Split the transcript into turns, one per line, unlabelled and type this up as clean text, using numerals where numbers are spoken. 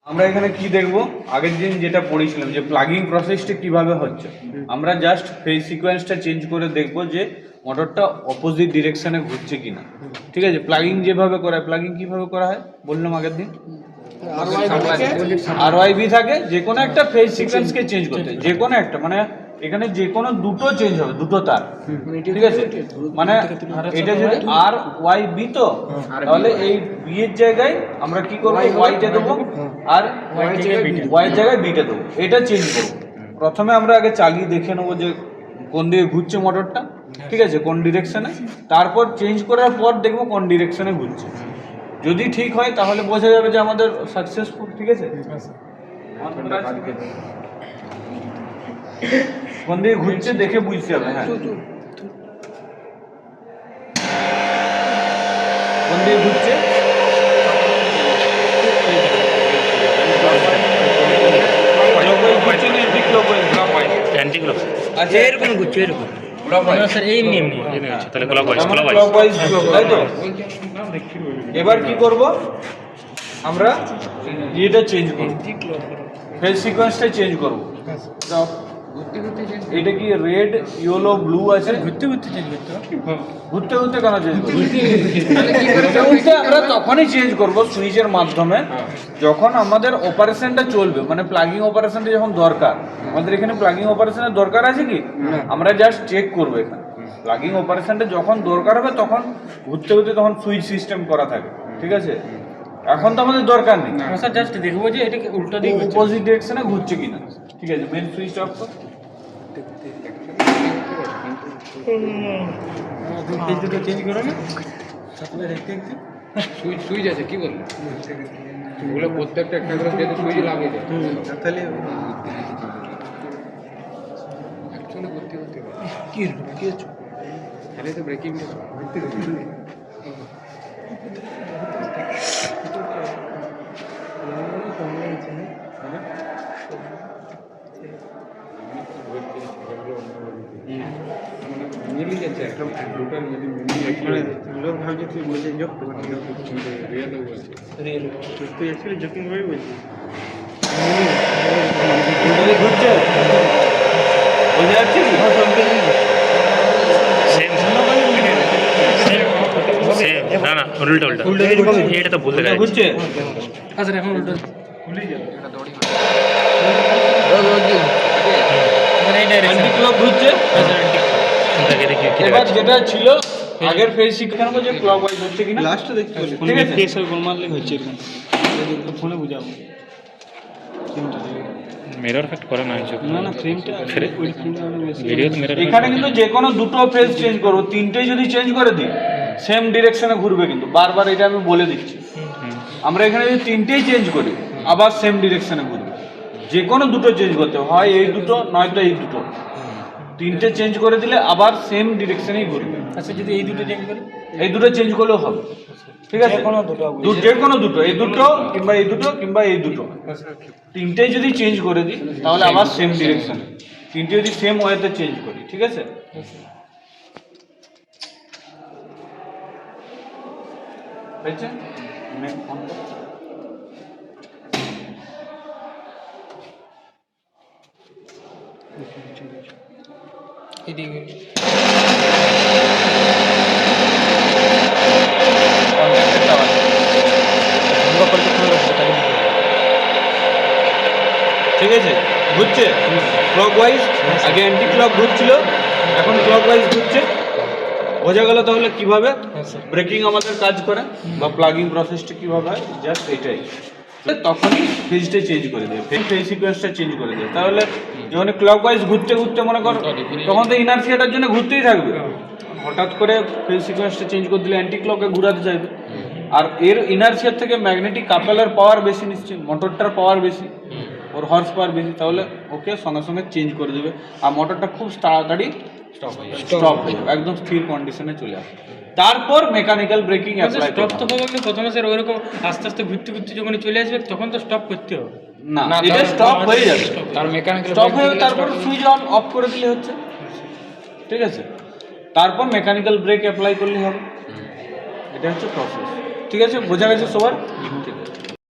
আমরা এখানে কি দেখব, আগের দিন যেটা পড়েছিলাম যে প্লাগিং প্রসেসটা কিভাবে হচ্ছে। আমরা জাস্ট ফেজ সিকোয়েন্সটা চেঞ্জ করে দেখব যে মোটরটা অপোজিট ডিরেকশনে ঘুরছে কিনা। ঠিক আছে, প্লাগিং যেভাবে করা হয়, প্লাগিং কিভাবে করা হয় বললাম আগের দিন, আরওয়াইবি থাকে, যে কোনো একটা ফেজ সিকোয়েন্সকে চেঞ্জ করতে, যে কোনো একটা, মানে এখানে যে কোনো দুটো চেঞ্জ হবে, দুটো তার। ঠিক আছে, মানে এটা যদি আর ওয়াই বি, তো তাহলে এই বি এর জায়গায় আমরা কি করব, ওয়াইটা দেবো, আর ওয়াই এর জায়গায় বিটা দেবো, এটা চেঞ্জ করবো। প্রথমে আমরা আগে চালিয়ে দেখে নেবো যে কোন দিকে ঘুরছে মোটরটা, ঠিক আছে, কোন ডিরেকশনে, তারপর চেঞ্জ করার পর দেখবো কোন ডিরেকশনে ঘুরছে। যদি ঠিক হয় তাহলে বোঝা যাবে যে আমাদের সাকসেসফুল। ঠিক আছে, কোন দিকে ঘুরছে দেখে বুঝতে হবে। হ্যাঁ, কোন দিকে ঘুরছে,
আচ্ছা এরকম ঘুরছে, এরকম স্যার এই এমনি তাহলে
ক্লকওয়াইজ, তাই তো। এবার কি করব, আমরা এটা চেঞ্জ করব, ফেজ সিকোয়েন্সটা চেঞ্জ করব। এটা কি রেড, ইয়েলো, ব্লু আছে, ঘুরতে ঘুরতে চেঞ্জ করতে হবে। ঘুরতে ঘুরতে কেন চেঞ্জ করব, ঘুরতে আমরা তখনই চেঞ্জ করব সুইচের মাধ্যমে যখন আমাদের অপারেশনটা চলবে, মানে প্লাগিং অপারেশনটা যখন দরকার। আমাদের এখানে প্লাগিং অপারেশনের দরকার আছে কি, আমরা জাস্ট চেক করবো এখানে প্লাগিং অপারেশনটা যখন দরকার হবে তখন ঘুরতে ঘুরতে তখন সুইচ সিস্টেম করা থাকে। ঠিক আছে, এখন তো আমাদের দরকার নেই,
স্যার জাস্ট দেখবো যে এটা উল্টো দিকে
অপোজিট ডিরেকশনে ঘুরছে কিনা। ঠিক আছে, মেন সুইচ অফ কর।
চেঞ্জ করো না,
সুইচ আছে কি বলবো, ওগুলো প্রত্যেকটা একটা করে যেতে সুইচ লাগিয়ে দেয়,
তাহলে
অ্যাকচুয়ালি করতে করতে
কি কি
তাহলে তো ব্রেকিং মিলি যাচ্ছে একটা টোটাল যদি
লোক ভাবছে তুই বলছে যোগ
রিয়েল বলছে
রিয়েল তুই অ্যাকচুয়ালি জোকিং ভাবে বলছিস।
ঘুরছে, বোঝা যাচ্ছে কি?
না না উল্টা উল্টা এটা তো বলতে গেছে
ঘুরছে,
আচ্ছা এখন উল্টো
খুলেই যাবে।
এটা দড়ি
অ্যান্টি ক্লক ঘুরছে।
দেখি দেখি
এবার যেটা ছিল আগের ফেজ শিখতে নেবো যে ক্লক ওয়াইজ হচ্ছে কিনা।
লাস্টে দেখতে বলি
ঠিক আছে,
এসব গোলমাল হচ্ছে এখানে ফোনে বুঝাবো।
মিরর ফ্যাক্ট করে না হয়েছে
না না ফ্রেমটা ওই ফ্রেমটা অনেক বেশি
ভিডিও মিরর
এখানে কিন্তু যে কোনো দুটো ফেজ চেঞ্জ করবো, তিনটেই যদি চেঞ্জ করে দিই সেম ডিরেকশনে ঘুরবে, কিন্তু বারবার এটা আমি বলে দিচ্ছি। আমরা এখানে যদি তিনটেই চেঞ্জ করি আবার সেম ডিরেকশনে ঘুরবে। যে কোনো দুটো চেঞ্জ করতে হবে, হয় এই দুটো নয়তো এই দুটো, তিনটে চেঞ্জ করে দিলে আবার সেম ডিরেকশনেই ঘুরবে।
আচ্ছা যদি এই দুটো চেঞ্জ করি,
এই দুটো চেঞ্জ করলেও হবে। ঠিক আছে,
যে কোনো দুটো
যে কোনো দুটো, এই দুটো কিংবা এই দুটো কিংবা এই দুটো, তিনটেই যদি চেঞ্জ করে দিই তাহলে আবার সেম ডিরেকশনে, তিনটে যদি সেম ওয়েতে চেঞ্জ করি। ঠিক আছে, হয়েছে?
এদিকে
ঠিক আছে, ঘুরছে ক্লক ওয়াইজ, আগে অ্যান্টি ক্লক ঘুরছিল, এখন ক্লক ওয়াইজ ঘুরছে। বোঝা গেল তাহলে কিভাবে ব্রেকিং আমাদের কাজ করে বা প্লাগিং প্রসেসটা কিভাবে হয়, জাস্ট এটাই। তখনই ফেজটা চেঞ্জ করে দেবে, ফেজ সিকোয়েন্সটা চেঞ্জ করে দেবে। তাহলে যখন ক্লক ওয়াইজ ঘুরতে ঘুরতে মনে করো তখন তো ইনার্সিয়াটার জন্য ঘুরতেই থাকবে, হঠাৎ করে ফেজ সিকোয়েন্সটা চেঞ্জ করে দিলে অ্যান্টি ক্লকে ঘুরাতে চাইবে। আর এর ইনার্সিয়ার থেকে ম্যাগনেটিক কাপেলের পাওয়ার বেশি, নিশ্চয়ই মোটরটার পাওয়ার বেশি, ওর হর্স পাওয়ার বেশি, তাহলে ওকে সঙ্গে সঙ্গে চেঞ্জ করে দেবে আর মোটরটা খুব তাড়াতাড়ি স্টপ হয়ে যাবে, একদম স্থির কন্ডিশনে চলে আসবে। তারপর মেকানিক্যাল ব্রেকিং অ্যাপ্লাই
স্টপ তো হবে না, প্রথমে স্যার ওইরকম আস্তে আস্তে ঘুরতে ঘুরতে যখন চলে আসবে তখন তো স্টপ করতে হবে।
না, এটা স্টপ হয়ে যাবে,
তার মেকানিক্যাল
স্টপ হয়ে তারপর সুইচ অন অফ করে দিলে হচ্ছে। ঠিক আছে, তারপর মেকানিক্যাল ব্রেক অ্যাপ্লাই করলে হবে। এটা হচ্ছে প্রসেস। ঠিক আছে, বোঝা গেছে সবার?